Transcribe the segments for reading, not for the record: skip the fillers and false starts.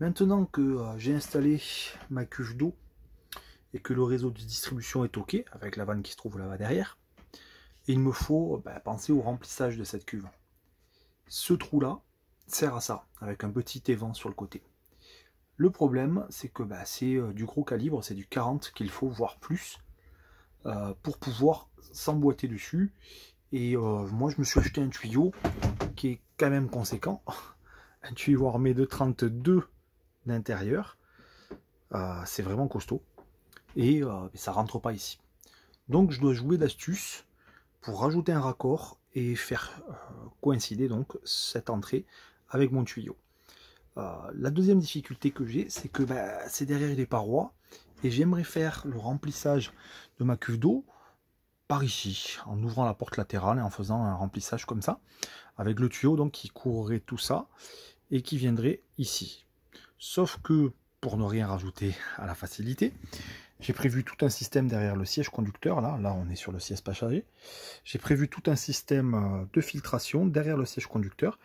Maintenant que j'ai installé ma cuve d'eau et que le réseau de distribution est OK, avec la vanne qui se trouve là-bas derrière, il me faut penser au remplissage de cette cuve. Ce trou-là sert à ça, avec un petit évent sur le côté. Le problème, c'est que c'est du gros calibre, c'est du 40 qu'il faut, voire plus, pour pouvoir s'emboîter dessus. Et moi, je me suis acheté un tuyau qui est quand même conséquent, un tuyau armé de 32 d'intérieur. C'est vraiment costaud. Et ça rentre pas ici. Donc je dois jouer d'astuce pour rajouter un raccord et faire coïncider donc cette entrée avec mon tuyau. La deuxième difficulté que j'ai, c'est que c'est derrière les parois et j'aimerais faire le remplissage de ma cuve d'eau par ici, en ouvrant la porte latérale et en faisant un remplissage comme ça, avec le tuyau donc qui courrait tout ça et qui viendrait ici. Sauf que pour ne rien rajouter à la facilité, j'ai prévu tout un système derrière le siège conducteur, là on est sur le siège passager. J'ai prévu tout un système de filtration derrière le siège conducteur.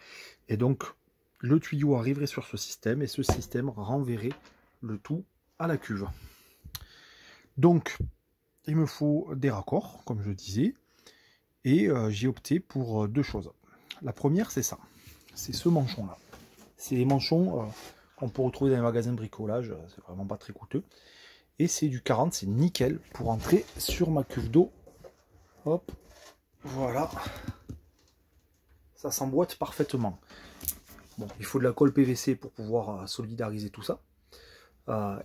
Et donc le tuyau arriverait sur ce système et ce système renverrait le tout à la cuve. Donc il me faut des raccords, comme je disais. Et j'ai opté pour deux choses. La première, c'est ça. C'est ce manchon-là. C'est les manchons qu'on peut retrouver dans les magasins de bricolage. C'est vraiment pas très coûteux. Et c'est du 40, c'est nickel pour entrer sur ma cuve d'eau. Hop, voilà. Ça s'emboîte parfaitement. Bon, il faut de la colle PVC pour pouvoir solidariser tout ça.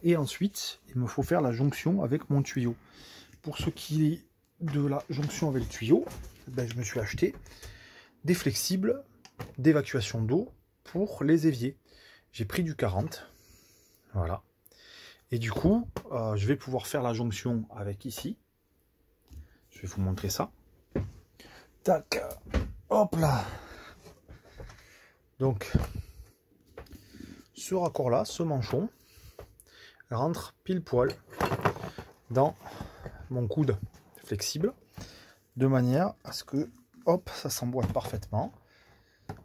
Et ensuite, il me faut faire la jonction avec mon tuyau. Pour ce qui est de la jonction avec le tuyau, je me suis acheté des flexibles d'évacuation d'eau pour les éviers. J'ai pris du 40. Voilà. Et du coup, je vais pouvoir faire la jonction avec ici. Je vais vous montrer ça. Tac. Hop là. Donc, ce raccord-là, ce manchon, rentre pile poil dans mon coude flexible, de manière à ce que, hop, ça s'emboîte parfaitement.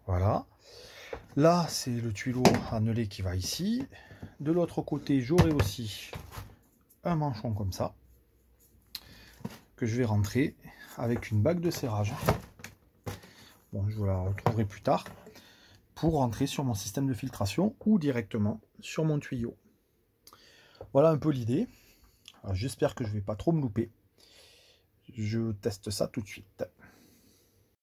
Voilà. Là, c'est le tuyau annelé qui va ici. De l'autre côté, j'aurai aussi un manchon comme ça, que je vais rentrer avec une bague de serrage. Bon, je vous la retrouverai plus tard, pour rentrer sur mon système de filtration ou directement sur mon tuyau. Voilà un peu l'idée. J'espère que je ne vais pas trop me louper. Je teste ça tout de suite.